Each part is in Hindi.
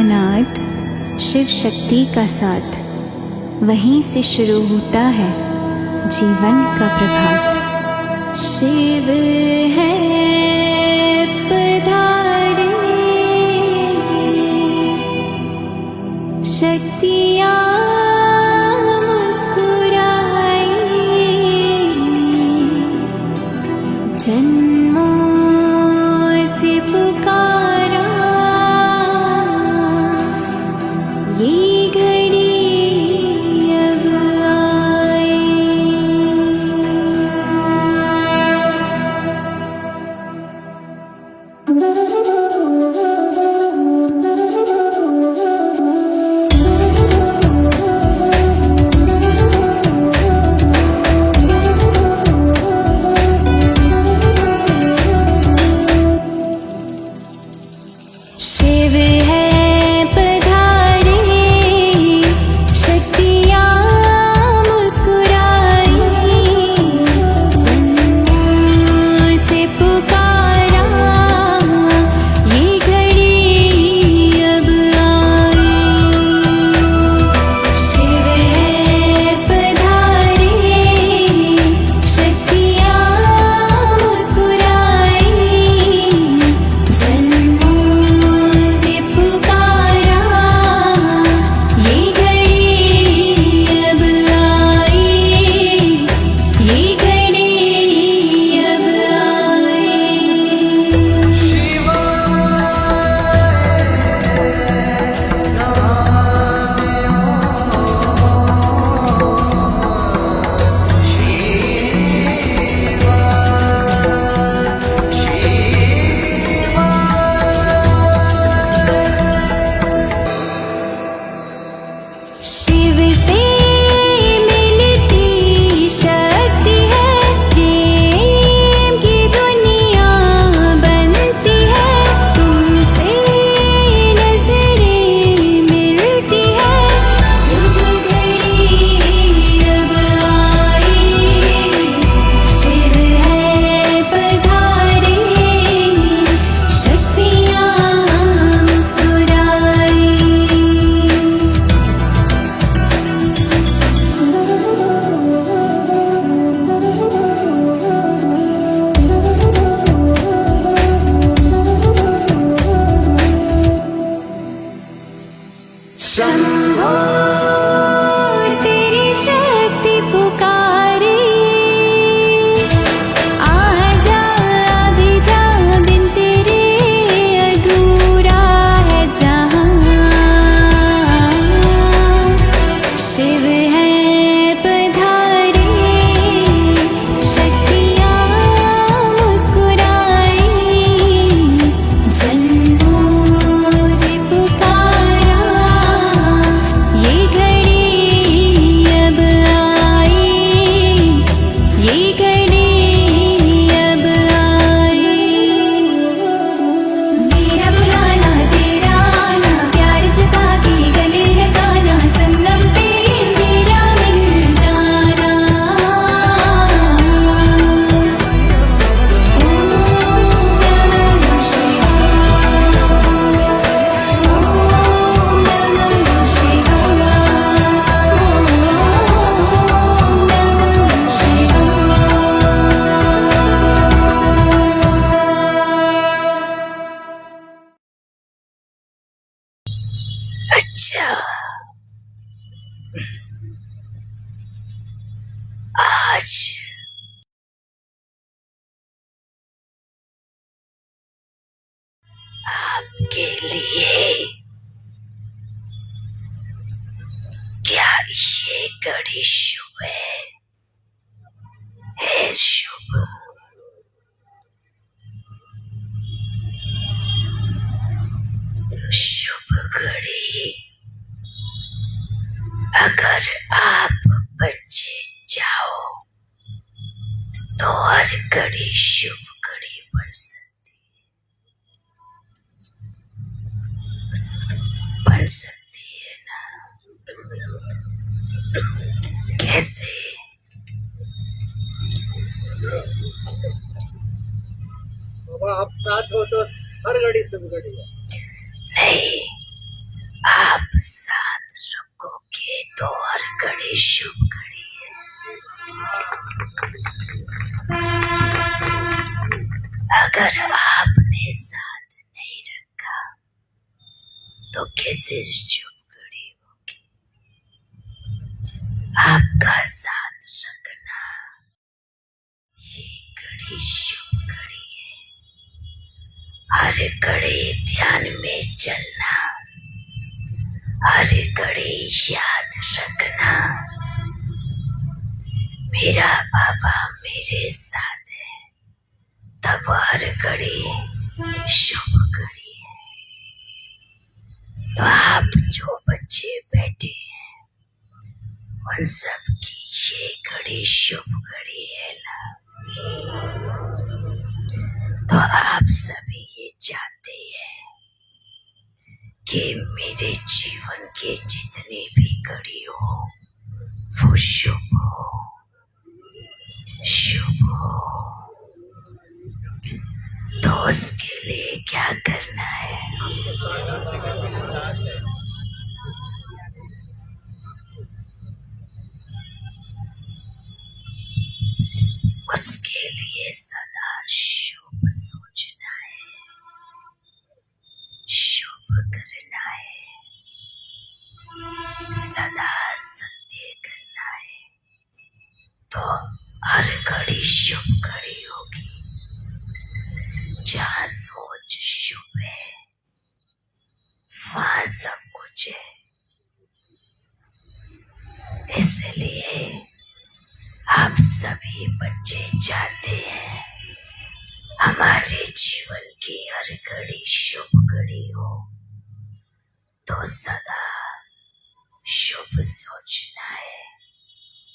नाद शिव शक्ति का साथ, वहीं से शुरू होता है जीवन का प्रभात। शिव है पधारे, शक्तियाँ मुस्कुराई, जन्मों से पुकारा, ये घड़ी अब आई। शिव है पधारे, शक्तियाँ मुस्कुराई, जन्मों से पुकारा, ये घड़ी अब आई। शिव है पधारे, शक्तियाँ मुस्कुराई, जन्मों से पुकारा, ये घड़ी अब आई, ये घड़ी अब शिव से मिलती शक्ति है, प्रेम की दुनिया बनती है, तुमसे नजरें मिलती है, शुभ घड़ी अब आई। शिव है पधारे, शक्तियाँ मुस्कुराई। शंभो तेरी शक्ति पुकारे, आजा अभी जा, बिन तेरे अधूरा है जहाँ। शिव है पधारे, शक्तियाँ मुस्कुराई, जन्मों से पुकारा, ये घड़ी अब आई, ये घड़ी अब आई। मेरा बुलाना तेरा आना, प्यार जता के गले लगाना, संगम पे मेरा मिल जाना। ओम नमः शिवाय, ओम नमः शिवाय, ओम नमः शिवाय। अच्छा, आज आपके लिए क्या ये घड़ी शुभ है शुभ। शुभ घड़ी अगर आप बचे जाओ तो हर घड़ी शुभ घड़ी बन सकती है ना। कैसे? बाबा आप साथ हो तो हर घड़ी शुभ घड़ी है। नहीं, साथ रखोगे तो हर घड़ी शुभ घड़ी है। अगर आपने साथ नहीं रखा तो कैसे शुभ घड़ी होगी। आपका साथ रखना ये घड़ी शुभ घड़ी है। हर घड़ी ध्यान में चलना, हर घड़ी याद रखना मेरा बाबा मेरे साथ है, तब हर घड़ी शुभ घड़ी है। तो आप जो बच्चे बैठे हैं उन सब की ये घड़ी शुभ घड़ी है ना। तो आप सभी ये चाहते हैं कि मेरे जीवन के जितनी भी घड़ी हो वो शुभ हो, शुभ हो। तो उसके लिए क्या करना है? उसके लिए सदा शुभ सोचना है, शुभ करना है, सदा सत्य करना है। तो हर घड़ी शुभ घड़ी होगी। जहाँ सोच शुभ है वहाँ सब कुछ है। इसलिए आप सभी बच्चे चाहते हैं हमारे जीवन की हर घड़ी शुभ घड़ी हो। तो सदा शुभ सोचना है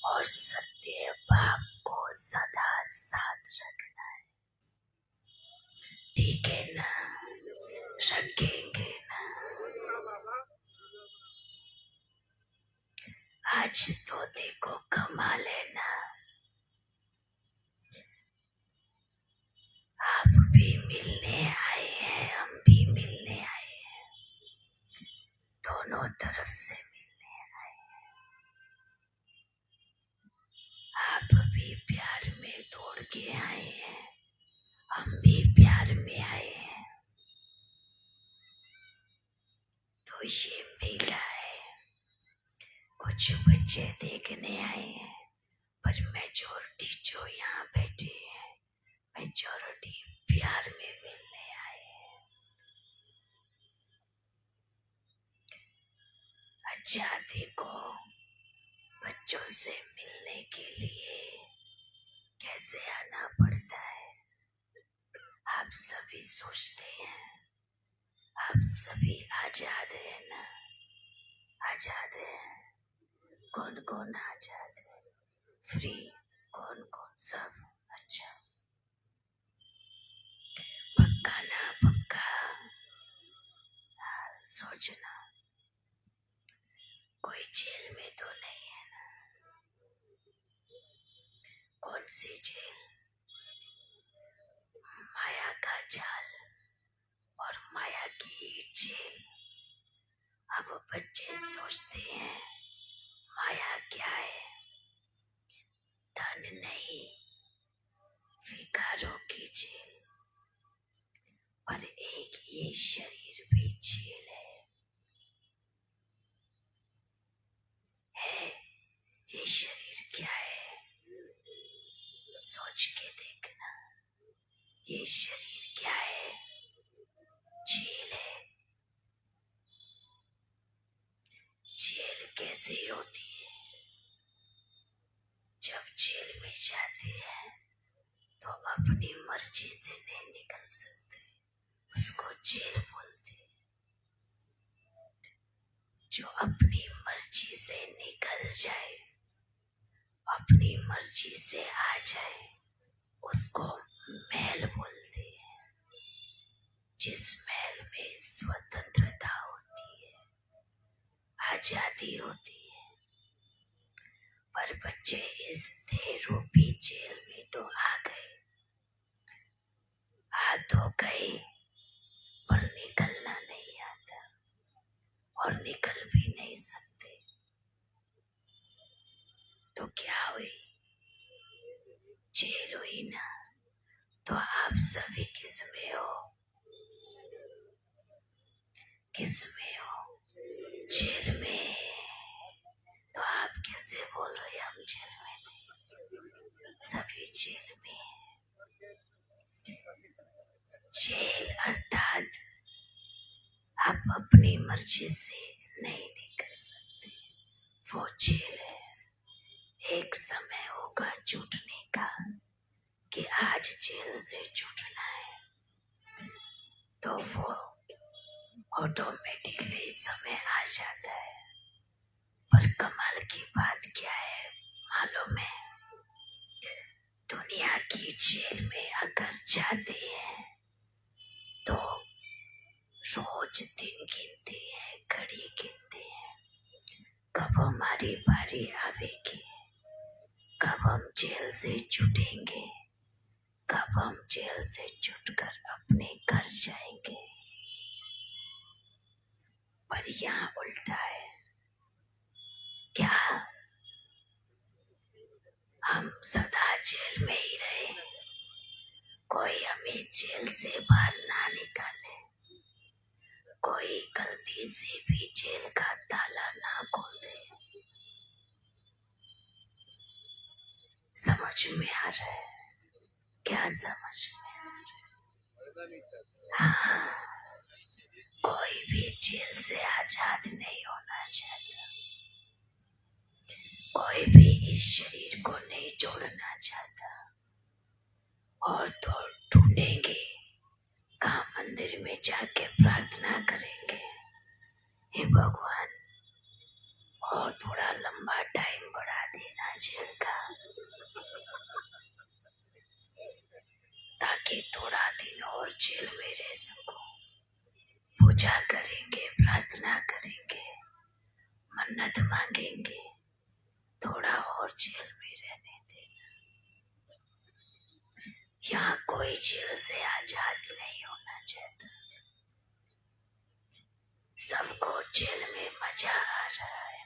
और सत्य भाव को सदा साथ रखना है। ठीक है ना? रखेंगे ना? आज तो देखो कमाल है ना। आप भी मिलने आए हैं, हम भी मिलने आए हैं, दोनों तरफ से मिलने आए हैं। आप भी प्यार में दौड़ के आए हैं, हम भी प्यार में आए हैं। तो ये मेला है। कुछ बच्चे देखने आए हैं पर मेजॉरिटी जो यहाँ बैठे हैं मेजॉरिटी प्यार में मिलने आए हैं। अच्छा देखो, बच्चों से मिलने के लिए कैसे आना पड़ता है। आप सभी सोचते हैं आप सभी आजाद है ना? आजाद है? कौन कौन आजाद है? फ्री? कौन कौन? सब? अच्छा, पक्का ना? पक्का सोचना। कोई जेल में तो नहीं है ना? कौन सी जेल? माया का जाल और माया की जेल। अब बच्चे सोचते हैं माया क्या है? धन नहीं, विकारों की जेल। पर एक ये शरीर भी जेल है। ये शरीर क्या है? सोच के देखना। ये शरीर क्या है? जेल है। जेल कैसी होती है? जब जेल में जाते हैं तो अपनी मर्जी से नहीं निकल सकते, उसको जेल बोलते हैं। जो अपनी मर्जी से निकल जाए, अपनी मर्जी से आ जाए, उसको महल बोलते हैं। जिस महल में स्वतंत्रता होती है, आजादी होती है। पर बच्चे इस देह रूपी जेल में तो आ गए, आ तो गए पर निकलना नहीं आता। और निकल भी नहीं सकते। तो क्या हुई? जेल हुई ना। तो आप सभी किसमें हो? किसमें हो? जेल में। तो आप कैसे बोल रहे हम जेल में नहीं? सभी जेल में। जेल अर्थात आप अपनी मर्जी से नहीं निकल सकते, वो जेल है। एक समय होगा छूटने का कि आज जेल से छूटना है, तो वो ऑटोमेटिकली समय आ जाता है। पर कमाल की बात क्या है मालूम है? दुनिया की जेल में अगर जाते हैं तो रोज दिन गिनते हैं, घड़ी गिनते हैं, कब हमारी बारी आवेगी, कब हम जेल से छूटेंगे, कब हम जेल से छूटकर अपने घर जाएंगे। पर यहाँ उल्टा है। क्या हम सदा जेल में ही रहे? कोई हमें जेल से बाहर ना निकाले, कोई गलती से भी जेल का ताला ना खोल दे। समझ में आ रहा है? क्या समझ में आ रहा है? हाँ, कोई भी जेल से आजाद नहीं होना चाहता, कोई भी इस शरीर को नहीं छोड़ना चाहता। और तो ढूंढेंगे, कहाँ मंदिर में जाके प्रार्थना करेंगे, हे भगवान और थोड़ा लंबा टाइम बढ़ा देना जेल का, ताकि थोड़ा दिन और जेल में रह सकूं। पूजा करेंगे, प्रार्थना करेंगे, मन्नत मांगेंगे, थोड़ा और जेल में रहने देना। यहाँ कोई जेल से आजाद नहीं होना चाहता, सबको जेल में मजा आ रहा है।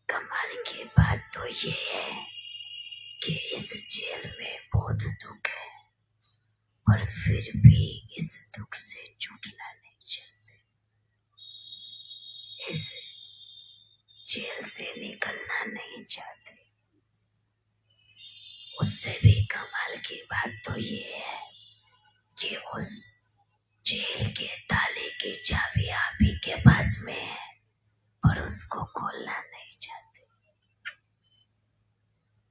कमाल की बात तो ये है कि इस जेल में बहुत दुख है, पर फिर भी इस दुख से छूटना नहीं चाहते, इस जेल से निकलना नहीं चाहते। उससे भी कमाल की बात तो ये है कि उस जेल के ताले की चाबी आप ही के पास में है, पर उसको खोलना नहीं चाहते।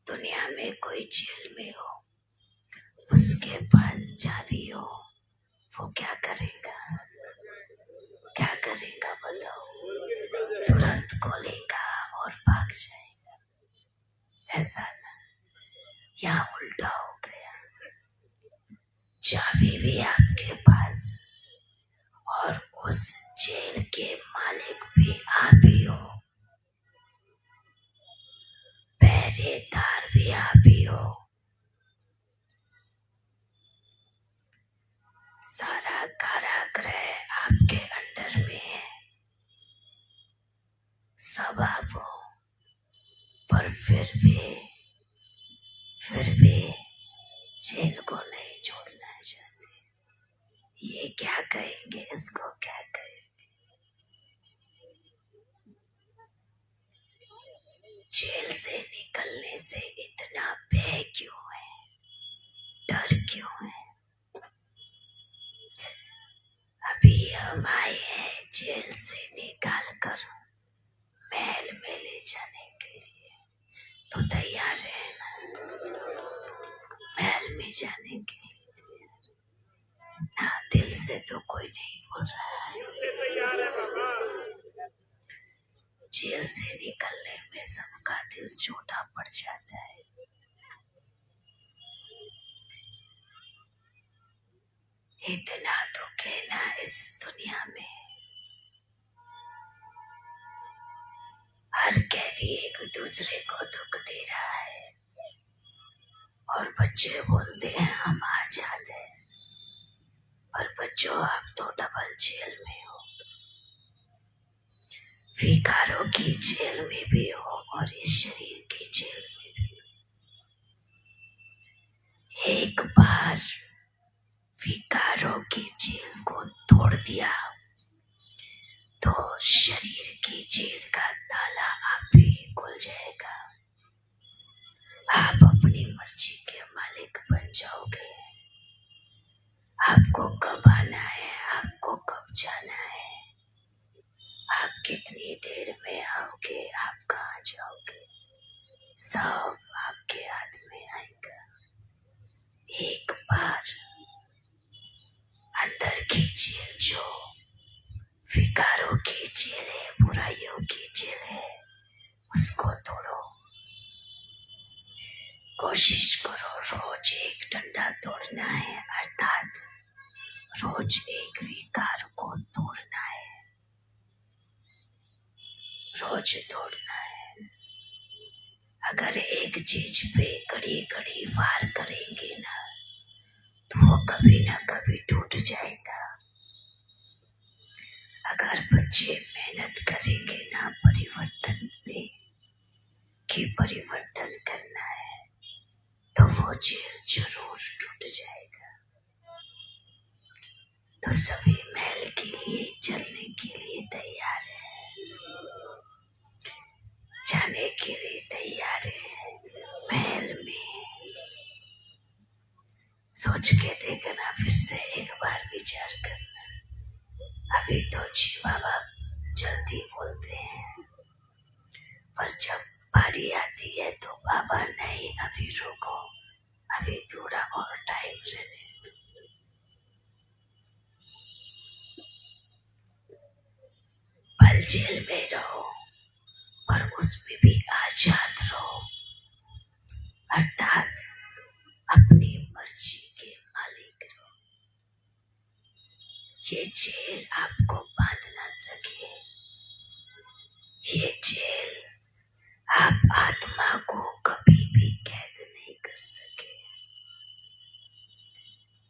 दुनिया में कोई जेल में हो, उसके पास चाबी हो, वो क्या करेगा? क्या करेगा बताओ? तुरंत खोलेगा और भाग जाएगा। ऐसा ना, यहाँ उल्टा हो गया। चाबी भी आपके पास और उस जेल के मालिक भी आप ही हो, पहरेदार भी आप ही हो। सारा कारागृह आपके अंडर में है, सब आप हो, पर फिर भी जेल को नहीं छोड़ना चाहते। ये क्या कहेंगे? इसको क्या कहेंगे? जेल से निकलने से इतना भय क्यों है, डर क्यों है? अभी हम आए हैं जेल से निकाल कर महल में ले जाने के लिए, तो तैयार है ना? महल में जाने के लिए ना, दिल से तो कोई नहीं बोल रहा है। जेल से निकलने में सबका दिल छोटा पड़ जाता है। इतना दुख है ना इस दुनिया में, हर कैदी एक दूसरे को दुख दे रहा है, और बच्चे बोलते हैं हम आजाद हैं, पर बच्चों आप तो डबल जेल में हो। विकारों की जेल में भी हो और इस शरीर की जेल में भी हो। एक बार विकारों की जेल को तोड़ दिया तो शरीर की जेल का ताला आप ही खुल जाएगा। आप अपनी मर्जी के मालिक बन जाओगे। आपको कब आना है, आपको कब जाना है, आप कितनी देर में आओगे, आप कहाँ जाओगे, सब आपके हाथ में आएगा। एक बार अंदर की जेल जो विकारों की जेल है, बुराइयों की जेल है, उसको तोड़ो। कोशिश करो रोज एक डंडा तोड़ना है, अर्थात रोज एक विकार को तोड़ना है, रोज तोड़ना है। अगर एक चीज पे घड़ी घड़ी वार करेंगे ना तो वो कभी ना कभी टूट जाएगा। अगर बच्चे मेहनत करेंगे ना परिवर्तन पे कि परिवर्तन करना है तो वो जेल जरूर टूट जाएगा। तो सभी महल के लिए चलने के लिए तैयार है, जाने के लिए तैयार है महल में। सोच के देखना, फिर से एक बार विचार करना। अभी तो जी बाबा जल्दी बोलते हैं, पर जब बारी आती है तो बाबा नहीं, अभी रुको, अभी थोड़ा और टाइम रहने दो। पल जेल में रहो पर उसमें भी आजाद रहो, अर्थात अपनी मर्जी के मालिक रहो। ये जेल आपको बांध ना सके, ये जेल आप आत्मा को कभी भी कैद नहीं कर सके।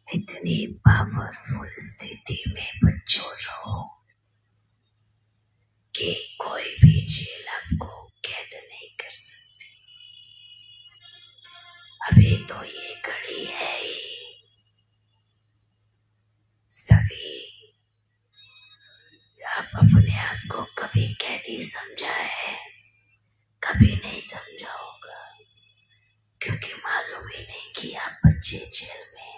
इतनी पावरफुल स्थिति में बच्चों रहो कि कोई भी जेल आपको कैद नहीं कर सकती। अभी तो ये घड़ी है ही, सभी आप अपने आप को कभी कैदी समझा है, कभी नहीं समझा होगा, क्योंकि मालूम ही नहीं कि आप बच्चे जेल में हैं।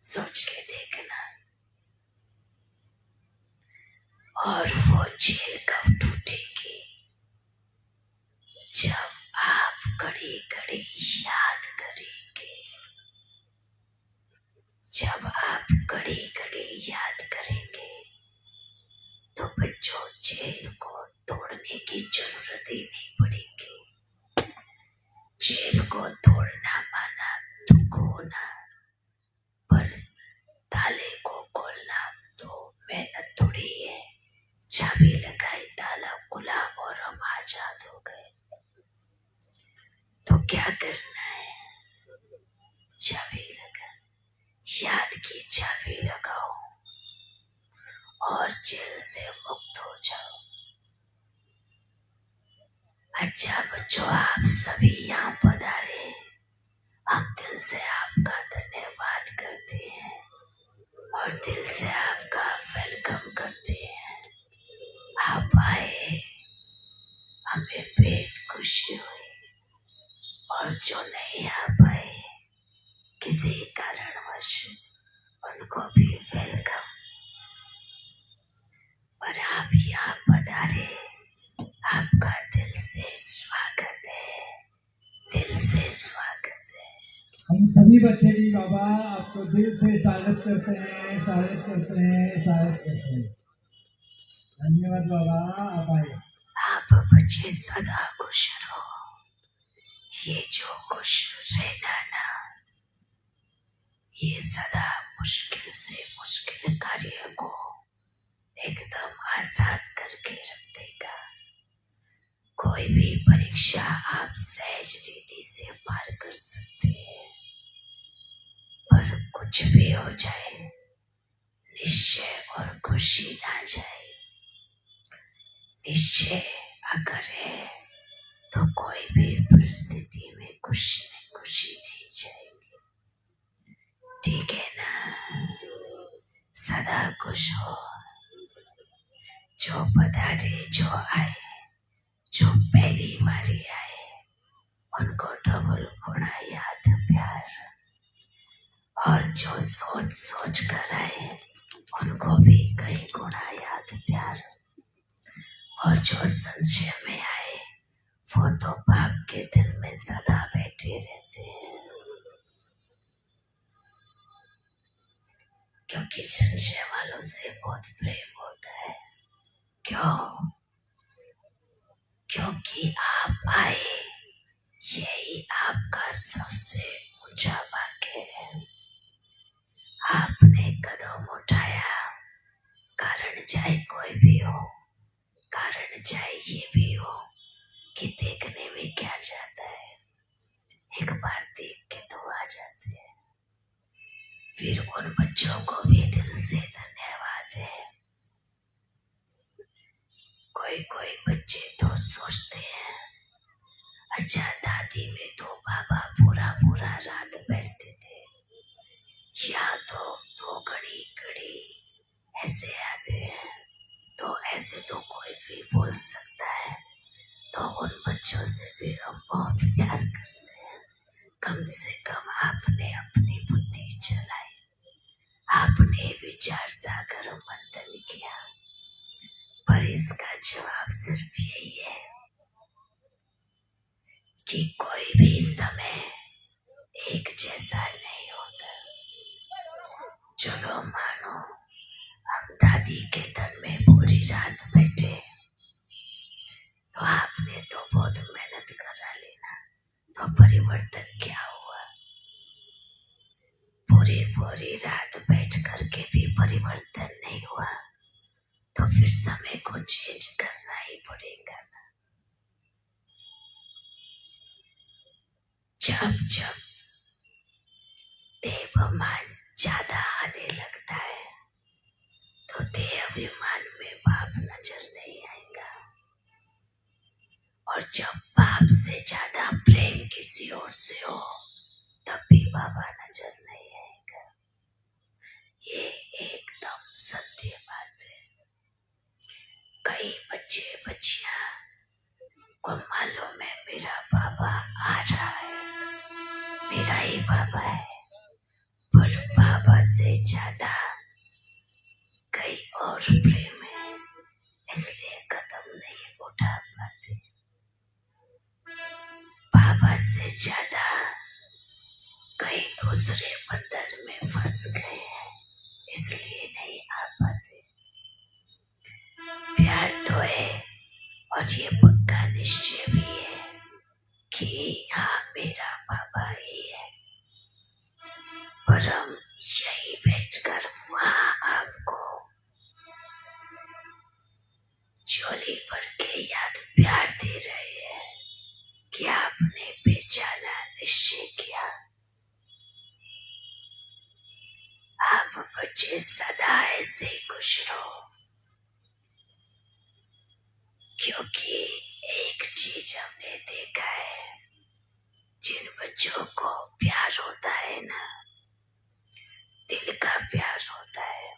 सोच के देखना। और वो जेल कब टूटेगी? जब आप घड़ी घड़ी याद करेंगे, जब आप घड़ी घड़ी याद करेंगे तो बच्चों जेल को तोड़ने की जरूरत ही नहीं पड़ेगी। जेल को तोड़ना माना दुख होना, पर ताले को खोलना तो मेहनत थोड़ी है। चाबी लगाई, ताला खुला और हम आजाद हो गए। तो क्या करना है? चाबी लगा, याद की चाबी लगाओ और जेल से मुक्त हो जाओ। अच्छा बच्चों, आप सभी यहाँ पधारे, हम दिल से आपका धन्यवाद करते हैं और दिल से आपका वेलकम करते हैं। आप आए, हमें बेहद खुशी हुई, और जो नहीं आ पाए किसी कारणवश उनको भी वेलकम। पर आप यहाँ पधारे, आपका दिल से स्वागत है, दिल से स्वागत है। हम सभी बच्चे भी बाबा आपको दिल से स्वागत करते हैं, स्वागत करते हैं, स्वागत करते हैं। धन्यवाद बाबा, आप आए। आप बच्चे सदा खुश रहो। ये जो खुश रहना ना, ये सदा मुश्किल से मुश्किल कार्य को एकदम आसान करके रख देगा। कोई भी परीक्षा आप सहज रीति से पार कर सकते हैं, पर कुछ भी हो जाए निश्चय और खुश खुशी ना जाए। निश्चय अगर है तो कोई भी परिस्थिति में खुशी नहीं जाएगी। ठीक है ना? सदा खुश हो। जो पधारे, जो आए, जो पहली बारी आए, उनको डबल गुणा याद प्यार, और जो सोच सोच कर आए उनको भी कई गुणा याद प्यार, और जो संशय में आए वो तो पाप के दिल में सदा बैठे रहते हैं। क्योंकि संशय वालों से बहुत प्रेम होता है। क्यों? क्योंकि आप आए, यही आपका सबसे ऊंचा भाग्य है। आपने कदम उठाया, कारण चाहे कोई भी हो, कारण चाहे ये भी हो कि देखने में क्या जाता है, एक बार देख के तो आ जाते हैं। फिर उन बच्चों को भी दिल से धन्यवाद है। कोई बच्चे तो सोचते हैं, अच्छा दादी में तो बाबा पूरा रात बैठते थे, या तो 2 घड़ी ऐसे आते हैं, तो ऐसे तो कोई भी बोल सकता है। तो उन बच्चों से भी हम बहुत प्यार करते हैं। कम से कम आपने अपनी बुद्धि चलाई, आपने विचार सागर मंथन किया। पर इसका जवाब सिर्फ यही है कि कोई भी समय एक जैसा नहीं होता। चलो मानो हम दादी के तन में पूरी रात बैठे, तो आपने तो बहुत मेहनत करा ली ना, तो परिवर्तन क्या हुआ? पूरी रात बैठ करके भी परिवर्तन नहीं हुआ, तो फिर समय को चेंज करना ही पड़ेगा ना। जब देहाभिमान ज्यादा आने लगता है तो देहाभिमान में पाप नजर नहीं आएगा, और जब पाप से ज्यादा प्रेम किसी और से हो तब भी बाबा नजर नहीं आएगा। ये एकदम सत्य बात है। कई बच्चे बच्चियां को मालूम है मेरा बाबा आ रहा है, मेरा ही बाबा है, पर बाबा से ज्यादा कई और प्रेम है, इसलिए कदम नहीं उठा पाते। बाबा से ज्यादा कई दूसरे बंधन में फंस गए हैं, इसलिए नहीं आ पाते। प्यार तो है और ये पक्का निश्चय भी है कि हाँ मेरा बाबा ही है, पर हम यही बैठकर वहां आपको झोली भर के याद प्यार दे रहे हैं कि आपने पहचाना, निश्चय किया। आप बच्चे सदा ऐसे ही खुश रहो, क्योंकि एक चीज हमने देखा है, जिन बच्चों को प्यार होता है ना, दिल का प्यार होता है,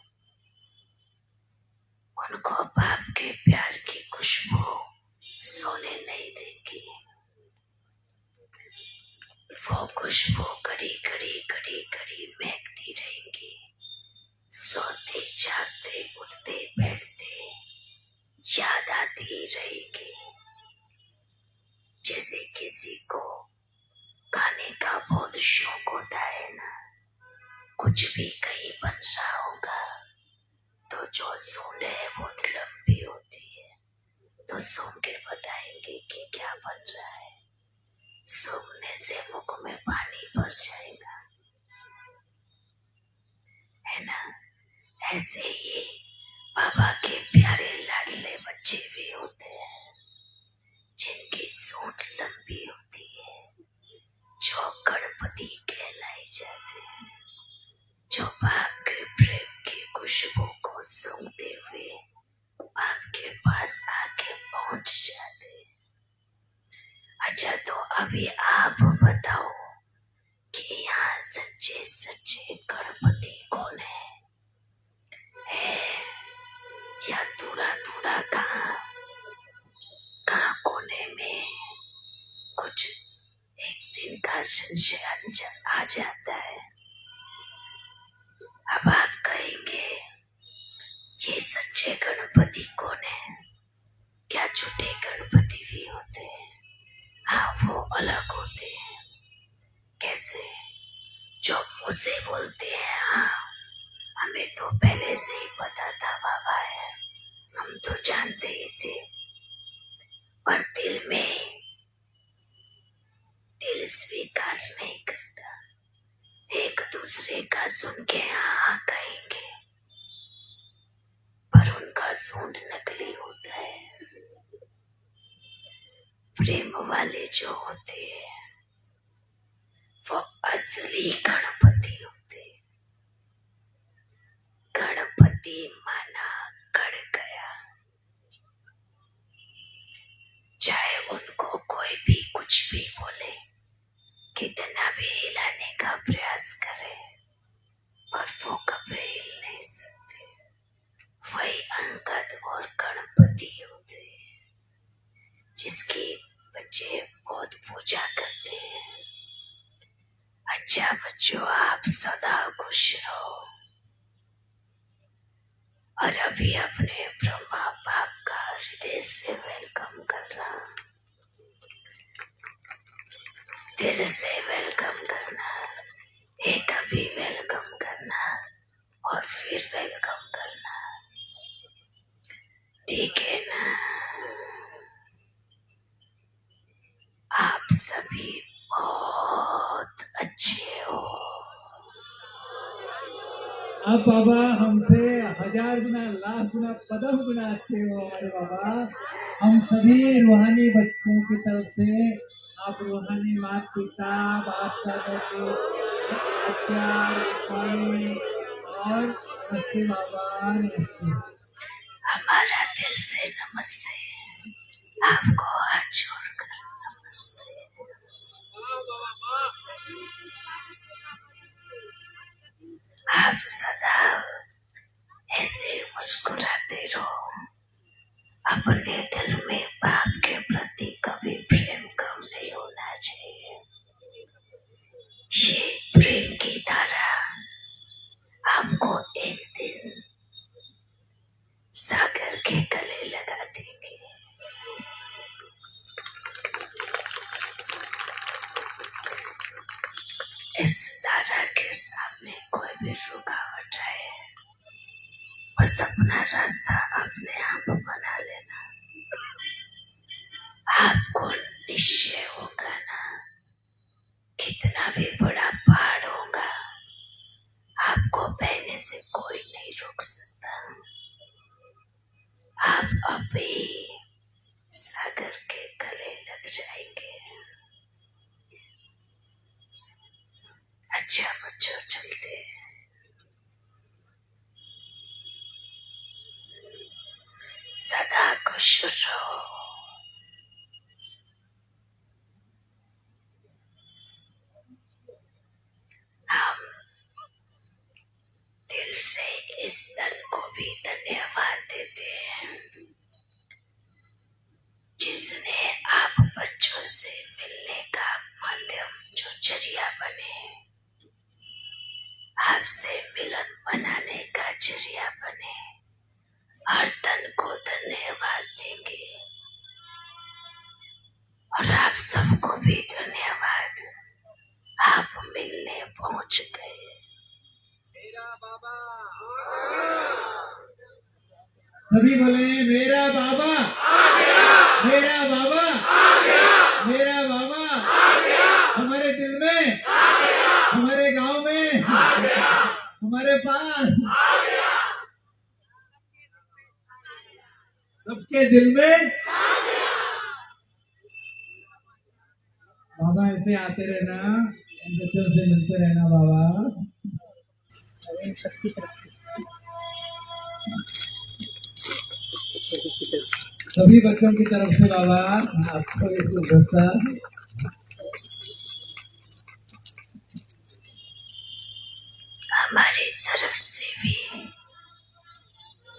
उनको बाप के प्यार की खुशबू सोने नहीं देगी। वो खुशबू घड़ी महकती रहेंगी। सोते जागते उठते बैठते याद आती रहेगी। जैसे किसी को गाने का बहुत शौक होता है ना, कुछ भी कहीं बन रहा होगा तो जो सूंड है बहुत लंबी होती है, तो सुन के बताएंगे कि क्या बन रहा है। सूंघने से मुख में पानी भर जाएगा, है ना। ऐसे ही बाबा के प्यारे लाडले बच्चे भी होते हैं, जिनकी सूंड लंबी होती है, जो गणपति कहलाई जाते हैं, जो बाप के प्रेम की खुशबू को सूंघते हुए बाप के पास आके पहुंच जाते। अच्छा, तो अभी आप बताओ कि यहाँ सच्चे सच्चे गणपति कौन है या थोड़ा थोड़ा कहाँ कहाँ कोने में कुछ एक दिन का संशय आ जाता है। अब आप कहेंगे ये सच्चे गणपति कौन है? क्या झूठे गणपति भी होते हैं? हाँ, वो अलग होते हैं। कैसे? जो मुझसे बोलते हैं हाँ हमें तो पहले से ही पता था बाबा है, हम तो जानते ही थे, पर दिल स्वीकार नहीं करता। एक दूसरे का सुन के हाँ कहेंगे, पर उनका सूंड नकली होता है। प्रेम वाले जो होते हैं वो असली गणपति होते हैं। गणपति माना गढ़ गया। चाहे उनको कोई भी कुछ भी बोले, कितना भी हिलाने का प्रयास करे, पर वो कभी हिल नहीं सकते। वही अंगद और गणपति होते हैं जिसकी बच्चे बहुत पूजा करते हैं। अच्छा बच्चों, आप सदा खुश रहो। और अभी अपने ब्रह्मा बाप का हृदय से वेलकम करना, दिल से वेलकम करना, एक अभी वेलकम करना और फिर वेलकम करना, ठीक है ना? आप सभी बहुत अच्छे हो। अब बाबा हमसे 1000 गुना, लाख गुना, पदम गुना अच्छे हो हमारे बाबा। हम सभी रूहानी बच्चों की तरफ से आप रूहानी माता पिता, बाप दादा के प्यार पानी और नमस्ते बाबा, नमस्ते। हमारा दिल से नमस्ते, आपको हाथ जोड़कर नमस्ते। आप सदा ऐसे मुस्कुराते रहो। अपने दिल में बाप के प्रति कभी प्रेम कम नहीं होना चाहिए। ये प्रेम की धारा आपको एक दिन सागर के गले लगा देंगे। इस धारा के सामने कोई भी रुकावट आए, बस अपना रास्ता अपने आप बना लेना। आपको निश्चय होगा ना, कितना भी बड़ा पहाड़ होगा, आपको बहने से कोई नहीं रोक सकता। आप अभी सागर के गले लग जाएंगे। अच्छा बच्चों, चलते हैं। सदा खुश रहो। हम दिल से इस दल को भी धन्यवाद देते हैं जिसने आप बच्चों से मिलने का माध्यम जो जरिया बने, आपसे मिलन बनाने का जरिया बने। हर तन को धन्यवाद देंगे और आप सबको भी धन्यवाद, आप मिलने पहुंच गए। सभी बोले मेरा बाबा आ गया, मेरा बाबा आ गया, मेरा बाबा आ गया, हमारे दिल में आ गया, हमारे गांव में आ गया, हमारे पास आ गया, सबके दिल में आ गया। बाबा ऐसे आते रहना, बच्चों से मिलते रहना बाबा। सबकी तरफ से सभी बच्चों की तरफ से बाबा आपको एक गुलदस्ता हमारी तरफ से भी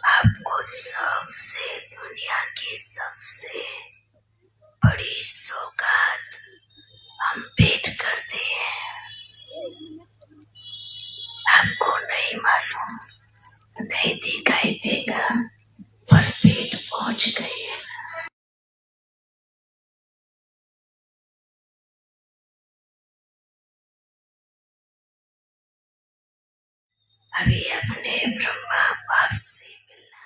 आपको सबसे दुनिया की सबसे बड़ी सौगात हम भेंट करते हैं। आपको नहीं मालूम, नहीं दिखाई देगा, पर पेट पहुंच गई है। अभी अपने ब्रह्मा बाप से मिलना।